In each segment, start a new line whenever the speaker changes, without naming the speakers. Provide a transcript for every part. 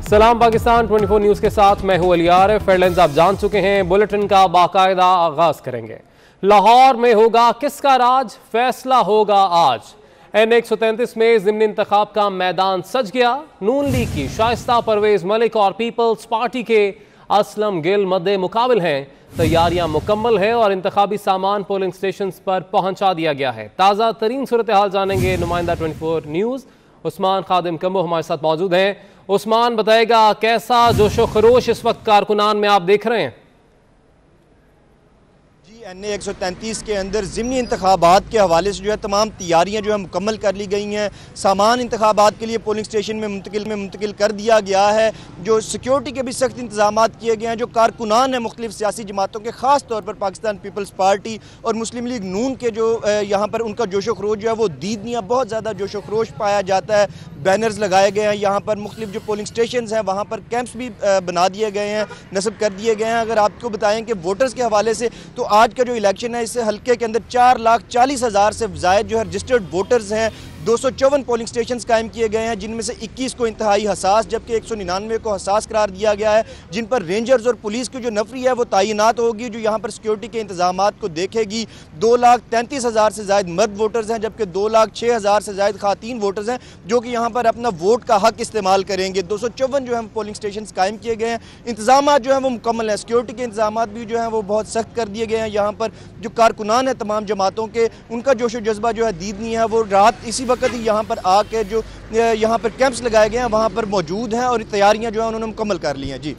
सलाम पाकिस्तान 24 न्यूज़ के साथ मैं हूं अली आरिफ। हेडलाइंस आप जान चुके हैं, बुलेटिन का बाकायदा आगाज करेंगे। लाहौर में होगा किसका राज, फैसला होगा आज। N133 में ज़िमनी इंतखाब का मैदान सज गया। नून लीग की शाइस्ता परवेज मलिक और पीपल्स पार्टी के असलम गिल मद्दे मुकाबिल हैं। तैयारियां मुकम्मल है और इंतखाबी सामान पोलिंग स्टेशन पर पहुंचा दिया गया है। ताज़ा तरीन सूरत हाल जानेंगे नुमाइंदा 24 न्यूज़ उस्मान खादिम कम्बो हमारे साथ मौजूद हैं। उस्मान, बताएगा कैसा जोशो खरोश इस वक्त कारकुनान में आप देख रहे हैं?
N133 के अंदर ज़िमनी इंतखाबात के हवाले से जो है तमाम तैयारियां जो है मुकम्मल कर ली गई हैं। सामान इंतखाबात के लिए पोलिंग स्टेशन में मुंतकिल कर दिया गया है। जो सिक्योरिटी के भी सख्त इंतजाम किए गए हैं। जो कारकुनान हैं मुख्तलिफ सियासी जमातों के, ख़ास तौर पर पाकिस्तान पीपल्स पार्टी और मुस्लिम लीग नून के, जो यहाँ पर उनका जोशो खरोश जो है वो दीदनिया बहुत ज़्यादा जोशो खरोश पाया जाता है। बैनर्स लगाए गए हैं, यहाँ पर मुख्तलिफ जो पोलिंग स्टेशन हैं वहाँ पर कैंप्स भी बना दिए गए हैं, नस्ब कर दिए गए हैं। अगर आपको बताएं कि वोटर्स के हवाले से, तो आज का जो इलेक्शन है इस हल्के के अंदर 4,40,000 से ज़ायद जो है रजिस्टर्ड वोटर्स हैं। 254 पोलिंग स्टेशन कायम किए गए हैं, जिनमें से 21 को इंतहाई हसास जबकि 199 को हसास करार दिया गया है, जिन पर रेंजर्स और पुलिस की जो नफरी है वो तैनात होगी, जो यहाँ पर सिक्योरिटी के इंतजाम को देखेगी। 2,33,000 से ज़ायद मर्द वोटर्स हैं, जबकि 2,06,000 से ज़ायद खातीन वोटर्स हैं जो कि यहाँ पर अपना वोट का हक इस्तेमाल करेंगे। 254 जो है पोलिंग स्टेशन कायम किए गए हैं। इंतजाम जो हैं वो मुकम्मल हैं। सिक्योरिटी के इंतजाम भी जो हैं वो बहुत सख्त कर दिए गए हैं। यहाँ पर जो कारकुनान है तमाम जमातों के, उनका जोशो जज्बा जो है दीदनी है, वो रात इसी वक्त ही यहाँ पर आके जो यहाँ पर कैंप्स लगाए गए हैं वहाँ पर मौजूद हैं और तैयारियाँ जो है उन्होंने मुकम्मल कर ली हैं। जी,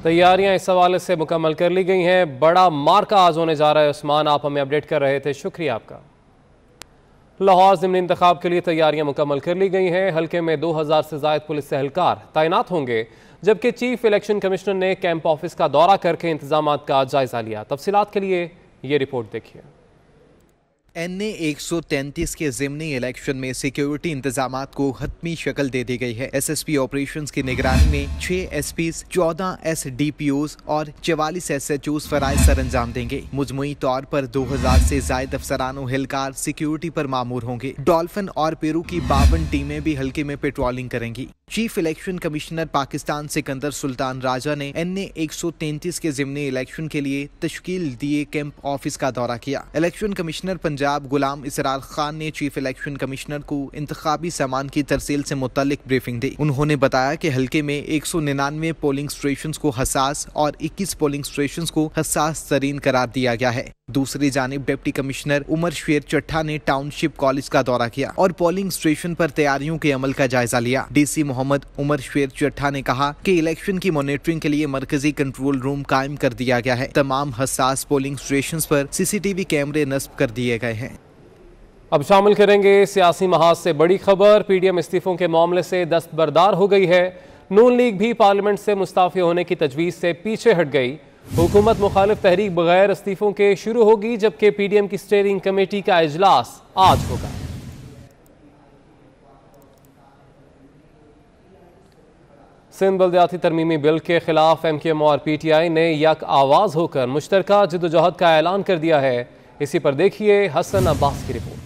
तैयारियां इस हवाले से मुकम्मल कर ली गई हैं। बड़ा मार्का आज होने जा रहा है। उस्मान, आप हमें अपडेट कर रहे थे, शुक्रिया आपका। लाहौर ज़िमनी इंतखाब के लिए तैयारियां मुकम्मल कर ली गई हैं। हल्के में 2000 से ज़ायद पुलिस एहलकार तैनात होंगे, जबकि चीफ इलेक्शन कमिश्नर ने कैंप ऑफिस का दौरा करके इंतजाम का जायजा लिया। तफसीलात के लिए ये रिपोर्ट देखिए।
N133 के ज़िमनी इलेक्शन में सिक्योरिटी इंतजामात को हतमी शक्ल दे दी गई है। SSP ऑपरेशंस की निगरानी में 6 SPs, 14 SDPOs और 44 SHOs फराइज सर अंजाम देंगे। मुजमुई तौर पर 2000 से ज़ायद अफसरान और एहलकार सिक्योरिटी पर मामूर होंगे। डॉल्फिन और पेरू की 52 टीमें भी हल्के में पेट्रोलिंग करेंगी। Chief election commissioner Pakistan Sikandar Sultan Raja ने N133 के ज़िमनी इलेक्शन के लिए तश्कील दिए कैंप ऑफिस का दौरा किया। इलेक्शन कमिश्नर पंजाब गुलाम इसरार खान ने चीफ इलेक्शन कमिश्नर को इंतखाबी सामान की तरसील से मुतालिक ब्रीफिंग दी। उन्होंने बताया कि हल्के में 199 पोलिंग स्टेशन को हसास और 21 पोलिंग स्टेशन को हसास तरीन करार दिया गया है। दूसरी जानिब डिप्टी कमिश्नर उमर शेर चट्ठा ने टाउनशिप कॉलेज का दौरा किया और पोलिंग स्टेशन पर तैयारियों के अमल का जायजा लिया। DC मोहम्मद उमर शेर चट्ठा ने कहा कि इलेक्शन की मॉनिटरिंग के लिए मरकजी कंट्रोल रूम कायम कर दिया गया है। तमाम हसास पोलिंग स्टेशन पर CCTV कैमरे नस्ब कर दिए गए हैं।
अब शामिल करेंगे सियासी महाज से बड़ी खबर। PDM इस्तीफों के मामले से दस्तबरदार हो गई है। नून लीग भी पार्लियामेंट से मुस्ताफी होने की तजवीज़ से पीछे हट गई। हुकूमत मुखालिफ तहरीक बगैर इस्तीफों के शुरू होगी, जबकि PDM की स्टीयरिंग कमेटी का इजलास आज होगा। सिंध बल्दियाती तरमीमी बिल के खिलाफ MKM और PTI ने यक आवाज होकर मुश्तरका जद्दोजहद का ऐलान कर दिया है। इसी पर देखिए हसन अब्बास की रिपोर्ट।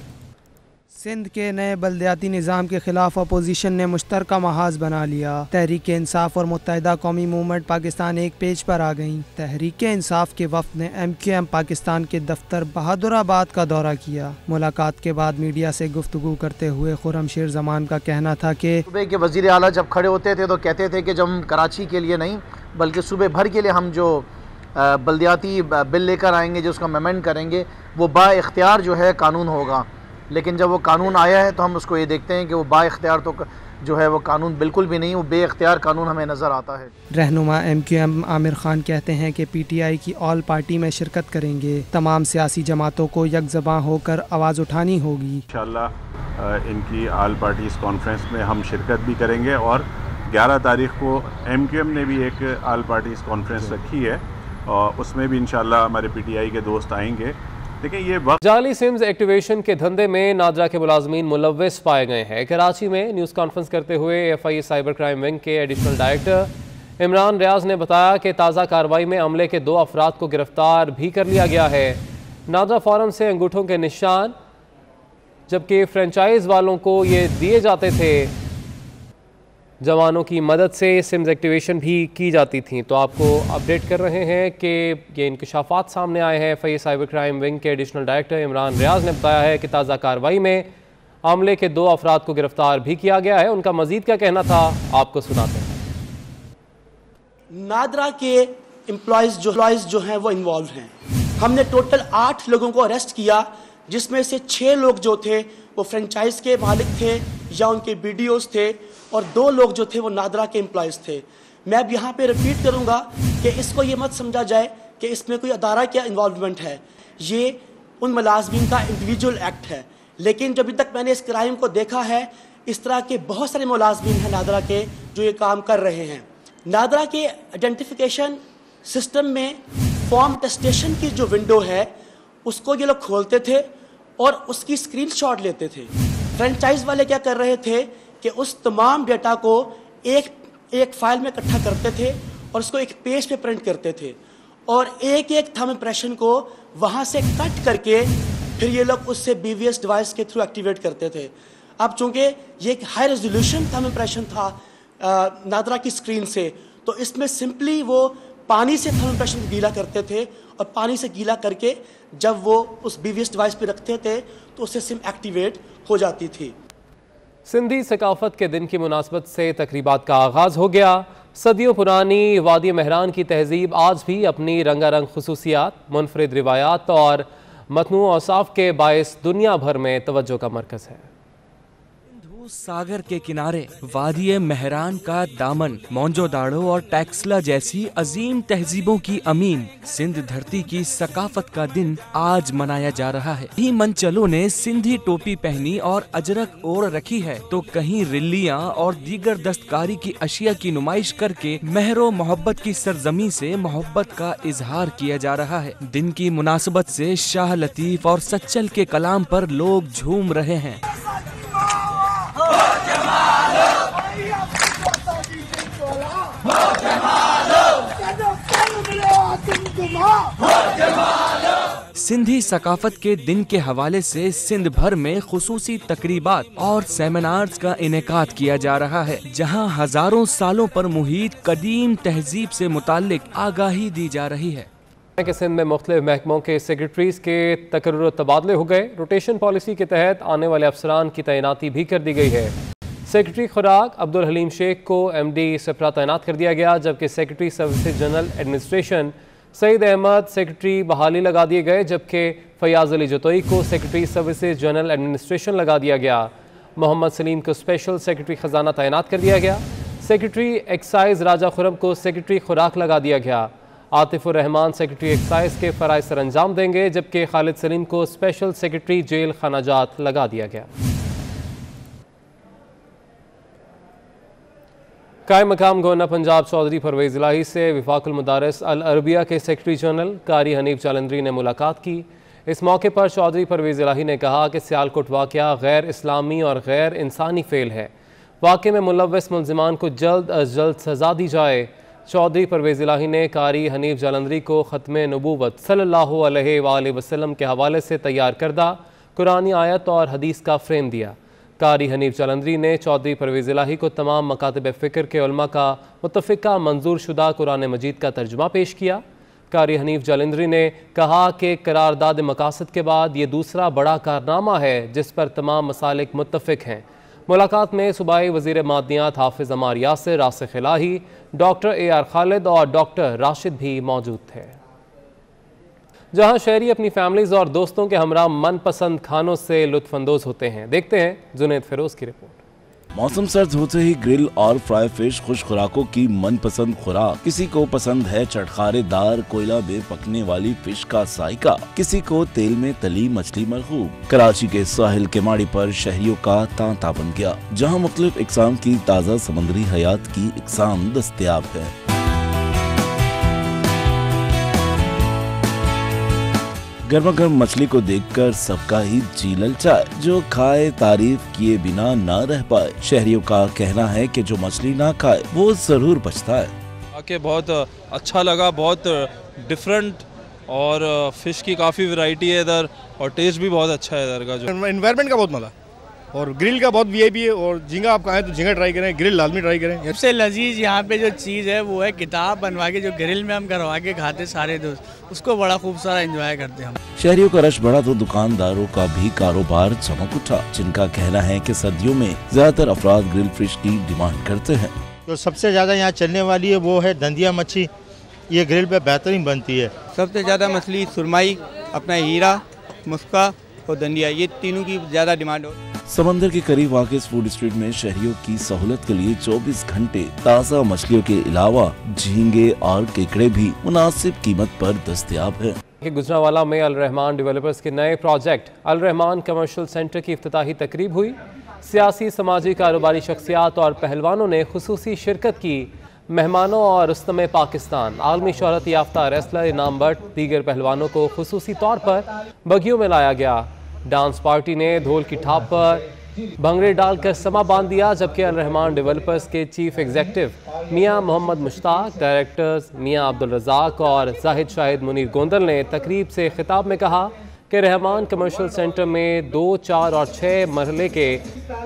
सिंध के नए बल्दियाती निज़ाम के खिलाफ अपोजिशन ने मुश्तरका महाज बना लिया। तहरीक इंसाफ और मुत्तहिदा कौमी मूवमेंट पाकिस्तान एक पेज पर आ गईं। तहरीक इंसाफ के वफ़द ने MKM पाकिस्तान के दफ्तर बहादुराबाद का दौरा किया। मुलाकात के बाद मीडिया से गुफ्तगू करते हुए खुर्रमशेर जमान का कहना था कि
सूबे के वज़ीर आला जब खड़े होते थे तो कहते थे कि जब हम कराची के लिए नहीं बल्कि सूबे भर के लिए हम जो बल्दियाती बिल लेकर आएंगे, जो उसका अमेंडमेंट करेंगे, वो बाइख्तियार जो है कानून होगा। लेकिन जब वो कानून आया है तो हम उसको ये देखते हैं कि वो बाइख्तियार तो जो है वो कानून बिल्कुल भी नहीं, वो बेइख्तियार कानून हमें नज़र आता है।
रहनुमा MKM आमिर खान कहते हैं कि PTI की ऑल पार्टी में शिरकत करेंगे। तमाम सियासी जमातों को यकजबां होकर आवाज़ उठानी होगी।
इंशाअल्लाह इनकी ऑल पार्टीज़ कॉन्फ्रेंस में हम शिरकत भी करेंगे और 11 तारीख को MKM ने भी एक ऑल पार्टीज़ कॉन्फ्रेंस रखी है और उसमें भी इंशाअल्लाह हमारे PTI के दोस्त आएंगे। देखिए ये वक्त
जाली सिम्स एक्टिवेशन के धंधे में नादरा के मुलाजमीन मुलव्वस पाए गए हैं। कराची में न्यूज़ कॉन्फ्रेंस करते हुए FIA साइबर क्राइम विंग के एडिशनल डायरेक्टर इमरान रियाज ने बताया कि ताज़ा कार्रवाई में अमले के 2 अफराद को गिरफ्तार भी कर लिया गया है। नादरा फॉरम से अंगूठों के निशान, जबकि फ्रेंचाइज वालों को ये दिए जाते थे, जवानों की मदद से सिम्स एक्टिवेशन भी की जाती थी। तो आपको अपडेट कर रहे हैं कि ये इंकशाफात सामने आए हैं। FI साइबर क्राइम विंग के एडिशनल डायरेक्टर इमरान रियाज ने बताया है कि ताज़ा कार्रवाई में मामले के 2 अफराद को गिरफ्तार भी किया गया है। उनका मजीद क्या कहना था, आपको सुनाते हैं।
नादरा के एम्प्लॉयज़ जो हैं वो इन्वॉल्व हैं। हमने टोटल 8 लोगों को अरेस्ट किया, जिसमें से 6 लोग जो थे वो फ्रेंचाइज के मालिक थे या उनके BDOs थे, और 2 लोग जो थे वो नादरा के एम्प्लॉयज़ थे। मैं अब यहाँ पे रिपीट करूँगा कि इसको ये मत समझा जाए कि इसमें कोई अदारा का इन्वॉल्वमेंट है। ये उन मुलाजमीन का इंडिविजुअल एक्ट है। लेकिन जब तक मैंने इस क्राइम को देखा है, इस तरह के बहुत सारे मुलाजमीन हैं नादरा के जो ये काम कर रहे हैं। नादरा के आइडेंटिफिकेशन सिस्टम में फॉर्म टेस्टेशन की जो विंडो है उसको ये लोग खोलते थे और उसकी स्क्रीनशॉट लेते थे। फ्रेंचाइज वाले क्या कर रहे थे कि उस तमाम डेटा को एक फाइल में इकट्ठा करते थे और उसको एक पेज पे प्रिंट करते थे, और एक थंब इम्प्रेशन को वहाँ से कट करके फिर ये लोग उससे BVS डिवाइस के थ्रू एक्टिवेट करते थे। अब चूंकि ये एक हाई रेजोल्यूशन थंब इम्प्रेशन था नादरा की स्क्रीन से, तो इसमें सिंपली वो पानी से थंब इम्प्रेशन गीला करते थे, और पानी से गीला करके जब वो उस BVS डिवाइस पे रखते थे तो उससे सिम एक्टिवेट हो जाती थी।
सिंधी सकाफत के दिन की मुनासबत से तकरीबात का आगाज़ हो गया। सदियों पुरानी वादी महरान की तहजीब आज भी अपनी रंगारंग खुसूसियात, मुनफरिद रिवायात और मतनू औसाफ के बायस दुनिया भर में तवज्जो का मरकज़ है।
सागर के किनारे वादी महरान का दामन, मोंजोदाड़ो और टैक्सला जैसी अजीम तहजीबों की अमीन सिंध धरती की सकाफत का दिन आज मनाया जा रहा है। कहीं मंचलों ने सिंधी टोपी पहनी और अजरक ओढ़ रखी है, तो कहीं रिल्लियां और दीगर दस्तकारी की अशिया की नुमाइश करके महरो मोहब्बत की सरजमी से मोहब्बत का इजहार किया जा रहा है। दिन की मुनासबत से शाह लतीफ और सच्चल के कलाम पर लोग झूम रहे हैं। सिंधी सकाफत के दिन के हवाले से सिंध भर में खुसूसी तकरीबात और सेमिनार्स का इनेकाद किया जा रहा है, जहां हजारों सालों पर मुहीत कदीम तहजीब से मुताल्लिक आगाही दी जा रही है।
कि सिंध में मुख्तलिफ महकमों के सेक्रेटरीज के तकर्रुर तबादले हो गए। रोटेशन पॉलिसी के तहत आने वाले अफसरान की तैनाती भी कर दी गई है। सेक्रेटरी खुराक अब्दुल हलीम शेख को MD सफरा तैनात कर दिया गया, जबकि secretary services general administration Saeed Ahmed secretary बहाली लगा दिए गए, जबकि फयाज अली जतोई को सेक्रेटरी सर्विसेज जनरल एडमिनिस्ट्रेशन लगा दिया गया। मोहम्मद सलीम को स्पेशल सेक्रेटरी खजाना तैनात कर दिया गया। सेक्रेटरी एक्साइज राजा खुरम को सेक्रेटरी खुराक लगा दिया गया। आतिफुर रहमान सेक्रेटरी एक्साइज के फ़राइज़ सर अंजाम देंगे, जबकि खालिद सलीम को स्पेशल सेक्रेटरी जेल खानाजात लगा दिया गया। कायम मकाम गवर्नर पंजाब चौधरी परवेज़ इलाही से वफाकुल मुदारिस अल अरबिया के सेक्रेटरी जनरल कारी हनीफ जालंधरी ने मुलाकात की। इस मौके पर चौधरी परवेज़ इलाही ने कहा कि सियालकोट वाक़या गैर इस्लामी और गैर इंसानी फ़ेल है। वाक़े में मुलव्वस मुल्ज़िमान को जल्द अज जल्द सज़ा दी जाए। चौधरी परवेज़ इलाही ने कारी हनीफ जालंधरी को ख़त्म नबूवत सल्लल्लाहु अलैहि वसल्लम के हवाले से तैयार करदा कुरानी आयत और हदीस का फ्रेम दिया। कारी हनीफ जालंधरी ने चौधरी परवेज़ इलाही को तमाम मकातब फ़िक्र के उलमा का मुत्तफ़िका मंजूर शुदा कुरान मजीद का तर्जुमा पेश किया। कारी हनीफ जालंधरी ने कहा कि करारदाद मकासद के बाद ये दूसरा बड़ा कारनामा है जिस पर तमाम मसालिक मुत्तफ़िक हैं। मुलाकात में सूबाई वज़ीर मादनियात हाफिज़ अमार यासिर, रासिख इलाही, डॉक्टर AR खालिद और डॉक्टर राशिद भी मौजूद थे। जहां शहरी अपनी फैमिलीज और दोस्तों के हमरा मनपसंद खानों से लुत्फानंदोज होते हैं। देखते हैं जुनैद फिरोज की रिपोर्ट।
मौसम सर्द होते ही ग्रिल और फ्राई फिश खुश खुराकों की मनपसंद खुराक। किसी को पसंद है चटखारेदार कोयला में पकने वाली फिश का साइका, किसी को तेल में तली मछली मरगूब। कराची के साहिल केमाड़ी पर शहरियों का तांता बन गया, जहां मुख्तलिफ इकसाम की ताज़ा समुद्री हयात की इकसाम दस्तयाब है। गर्मा गर्म मछली को देखकर सबका ही जी ललचाए, जो खाए तारीफ किए बिना ना रह पाए। शहरियों का कहना है कि जो मछली ना खाए वो जरूर बचता है।
आके बहुत अच्छा लगा, बहुत डिफरेंट और फिश की काफ़ी वैरायटी है इधर और टेस्ट भी बहुत अच्छा है इधर का। जो
एनवायरनमेंट का बहुत मज़ा, और ग्रिल का बहुत वीआईपी है। और झींगा आप खाएं तो झींगा ट्राई करें, ग्रिल लाजमी ट्राई करें।
सबसे लजीज यहाँ पे जो चीज़ है वो है किताब बनवा के जो ग्रिल में हम करवा के खाते सारे दोस्त, उसको बड़ा खूब सारा एंजॉय करते हैं हम।
शहरियों का रश बढ़ा तो दुकानदारों का भी कारोबार चमक उठा, जिनका कहना है कि सर्दियों में ज्यादातर अफराद ग्रिल फिश की डिमांड करते हैं।
जो सबसे ज्यादा यहाँ चलने वाली है वो है धंधिया मच्छी, ये ग्रिल पे बेहतरीन बनती है।
सबसे ज़्यादा मछली सुरमई, अपना हीरा, मुस्का और धंधिया, ये तीनों की ज़्यादा डिमांड हो।
समंदर के करीब वाक़ इस फूड स्ट्रीट में शहरियों की सहूलत के लिए 24 घंटे ताज़ा मछलियों के अलावा झींगे और केकड़े भी मुनासिब कीमत पर दस्तयाब है।
गुजरांवाला में अल रहमान डेवलपर्स के नए प्रोजेक्ट अल रहमान कमर्शियल सेंटर की इफ्तिताही तकरीब हुई। सियासी, समाजी, कारोबारी शख्सियात और पहलवानों ने खुसूसी शिरकत की। मेहमानों और रुस्तमे पाकिस्तान, आलमी शोहरत याफ्ता रेसलर इनाम बट, दीगर पहलवानों को खुसूसी तौर पर बगियों में लाया गया। डांस पार्टी ने ढोल की थाप पर भंगड़े डालकर समा बांध दिया, जबकि अल रहमान डेवलपर्स के चीफ एग्जीक्यूटिव मियां मोहम्मद मुश्ताक, डायरेक्टर्स मियां अब्दुल रज़ाक और जाहिद शाहिद मुनीर गोंदल ने तकरीब से खिताब में कहा कि रहमान कमर्शियल सेंटर में 2, 4 और 6 मरहले के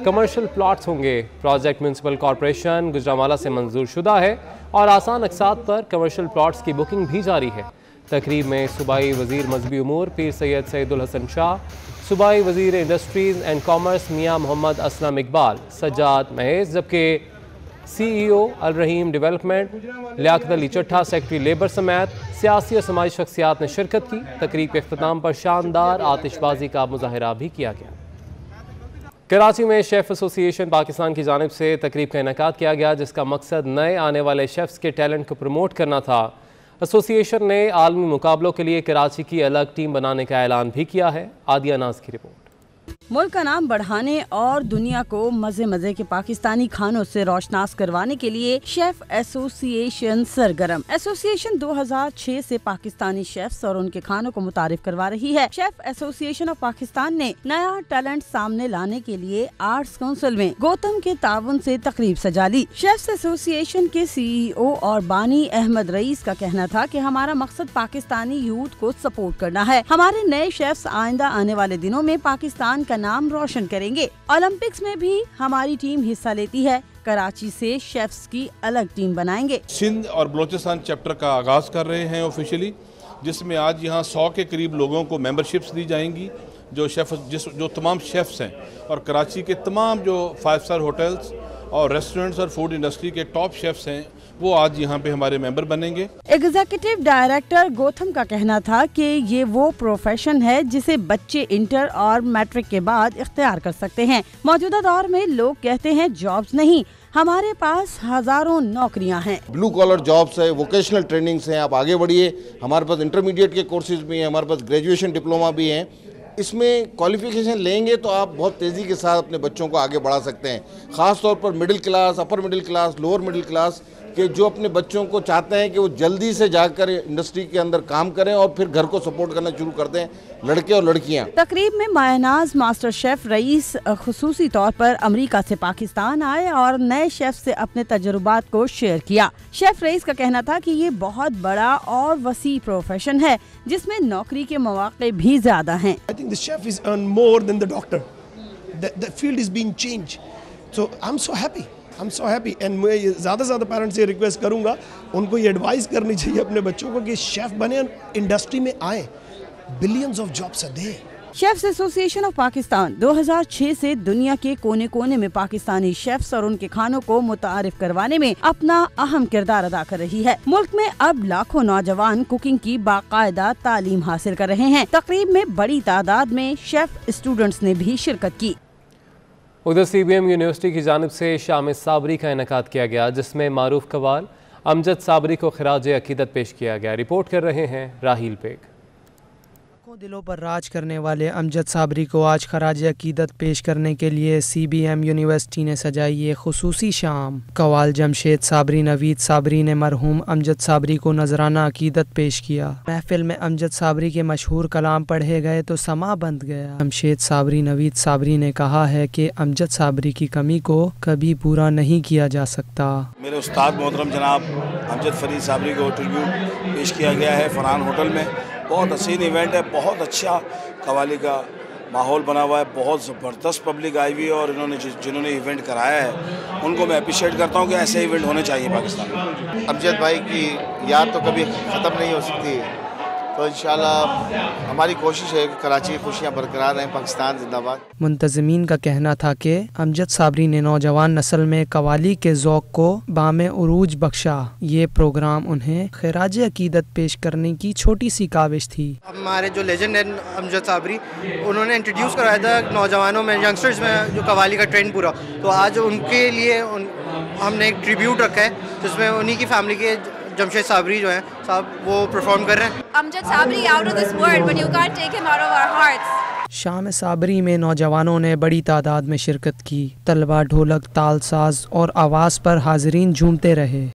कमर्शियल प्लॉट्स होंगे। प्रोजेक्ट म्यूनसिपल कॉरपोरेशन गुजरांवाला से मंजूर शुदा है और आसान अक़सात पर कमर्शियल प्लॉट्स की बुकिंग भी जारी है। तकरीब में सूबाई वज़ीर मजहबी उमूर पीर सैयद सईदुल हसन शाह, सूबाई वज़ीर industries and commerce Mian Mohammad Aslam Iqbal, Sajjad Mahej, जबकि CEO Al Rahim development Liaquat Ali Chattha, secretary labour समेत सियासी और समाजी शख्सियात ने शिरकत की। तकरीब के अख्ताम पर शानदार आतिशबाजी का मुजाहरा भी किया गया। कराची में शेफ़ एसोसिएशन पाकिस्तान की जानिब से तकरीब का इनेकाद किया गया, जिसका मकसद नए आने वाले शेफ़्स के टैलेंट को प्रमोट करना था। एसोसिएशन ने आलमी मुकाबलों के लिए कराची की अलग टीम बनाने का ऐलान भी किया है। आदिया नाज की रिपोर्ट।
मुल्क का नाम बढ़ाने और दुनिया को मजे मजे के पाकिस्तानी खानों से रोशनास करवाने के लिए शेफ एसोसिएशन सरगर्म। एसोसिएशन 2006 से पाकिस्तानी शेफ्स और उनके खानों को मुतारिफ करवा रही है। शेफ एसोसिएशन ऑफ पाकिस्तान ने नया टैलेंट सामने लाने के लिए आर्ट्स काउंसिल में गौतम के ताउन से तकरीब सजा ली। शेफ्स एसोसिएशन के CEO और बानी अहमद रईस का कहना था कि हमारा मकसद पाकिस्तानी यूथ को सपोर्ट करना है। हमारे नए शेफ्स आइंदा आने वाले दिनों में पाकिस्तान का नाम रोशन करेंगे। ओलंपिक्स में भी हमारी टीम हिस्सा लेती है। कराची से शेफ्स की अलग टीम बनाएंगे।
सिंध और बलोचिस्तान चैप्टर का आगाज कर रहे हैं ऑफिशियली, जिसमें आज यहाँ 100 के करीब लोगों को मेंबरशिप्स दी जाएंगी, जो तमाम शेफ्स हैं और कराची के तमाम जो 5 स्टार होटल्स और रेस्टोरेंट्स और फूड इंडस्ट्री के टॉप शेफ्स हैं वो आज यहाँ पे हमारे मेंबर बनेंगे।
एग्जीक्यूटिव डायरेक्टर गौतम का कहना था कि ये वो प्रोफेशन है जिसे बच्चे इंटर और मैट्रिक के बाद इख्तियार कर सकते हैं। मौजूदा दौर में लोग कहते हैं जॉब्स नहीं, हमारे पास हजारों नौकरियां हैं।
ब्लू कॉलर जॉब्स है, वोकेशनल ट्रेनिंग्स हैं, आप आगे बढ़िए। हमारे पास इंटरमीडिएट के कोर्सेज भी हैं, हमारे पास ग्रेजुएशन डिप्लोमा भी हैं। इसमें क्वालिफिकेशन लेंगे तो आप बहुत तेज़ी के साथ अपने बच्चों को आगे बढ़ा सकते हैं। ख़ास तौर पर middle class, upper middle class, lower middle class के जो अपने बच्चों को चाहते हैं कि वो जल्दी से जाकर इंडस्ट्री के अंदर काम करें और फिर घर को सपोर्ट करना शुरू कर दें, लड़के और लड़कियां।
तकरीब में मायनाज मास्टर शेफ रईस खुसूसी तौर पर अमेरिका से पाकिस्तान आए और नए शेफ से अपने तजुर्बात को शेयर किया। शेफ रईस का कहना था कि ये बहुत बड़ा और वसी प्रोफेशन है जिसमें नौकरी के मौके भी ज्यादा हैं।
I think the chef is earn more than the doctor. The field is being changed. So I'm so happy. And मैं ज़्यादा पेरेंट्स से रिक्वेस्ट करूँगा, उनको ये एडवाइस करनी चाहिए अपने बच्चों को कि शेफ बने, इंडस्ट्री में आए। Billions of jobs are there.
Chefs association of Pakistan 2006 से दुनिया के कोने कोने में पाकिस्तानी शेफ्स और उनके खानों को मुतारिफ करवाने में अपना अहम किरदार अदा कर रही है। मुल्क में अब लाखों नौजवान कुकिंग की बाकायदा तालीम हासिल कर रहे हैं। तकरीब में बड़ी तादाद में शेफ स्टूडेंट्स ने भी शिरकत की।
उधर CBM यूनिवर्सिटी की जानिब से शाम साबरी का इनेकाद किया गया, जिसमें मारूफ कवाल अमजद साबरी को खराज अकीदत पेश किया गया। रिपोर्ट कर रहे हैं राहील बेग।
दिलों पर राज करने वाले अमजद साबरी को आज खराज अकीदत पेश करने के लिए CBM यूनिवर्सिटी ने सजाई ये खुसूसी शाम। कवाल जमशेद साबरी नवीद साबरी ने मरहूम अमजद साबरी को नजराना अकीदत पेश किया। महफिल में अमजद साबरी के मशहूर कलाम पढ़े गए तो समा बंद गया। जमशेद साबरी नवीद साबरी ने कहा है कि अमजद साबरी की कमी को कभी पूरा नहीं किया जा सकता।
मेरे उस्ताद मोहतरम जनाब अमजद फरीद साबरी को ट्रिब्यूट पेश किया गया है फरहान होटल में। बहुत हसीन इवेंट है, बहुत अच्छा कवाली का माहौल बना हुआ है, बहुत ज़बरदस्त पब्लिक आई हुई है और इन्होंने जिन्होंने इवेंट कराया है उनको मैं अप्रिशिएट करता हूँ कि ऐसे इवेंट होने चाहिए पाकिस्तान में।
अमजद भाई की याद तो कभी ख़त्म नहीं हो सकती, तो इंशाल्लाह हमारी कोशिश है कि कराची की खुशियाँ बरकरार रहें। पाकिस्तान जिंदाबाद।
मुंतज़मीन का कहना था कि अमजद साबरी ने नौजवान नस्ल में कवाली के ज़ौक़ को बामे उरूज बख्शा। ये प्रोग्राम उन्हें खिराज अकीदत पेश करने की छोटी सी काविश थी।
हमारे जो लेजेंड है अमजद साबरी, उन्होंने इंट्रोड्यूस कराया था नौजवानों में, यंगस्टर्स में जो कवाली का ट्रेंड पूरा, तो आज उनके लिए हमने एक ट्रिब्यूट रखा है जिसमें उन्हीं की फैमिली के जमशेद साबरी जो हैं साहब वो परफॉर्म कर रहे हैं।
Amjad Sabri out of this world, but you can't take him out of our hearts.
शाम साबरी में नौजवानों ने बड़ी तादाद में शिरकत की। तलबा, ढोलक, तालसाज और आवाज़ पर हाज़रीन झूमते रहे।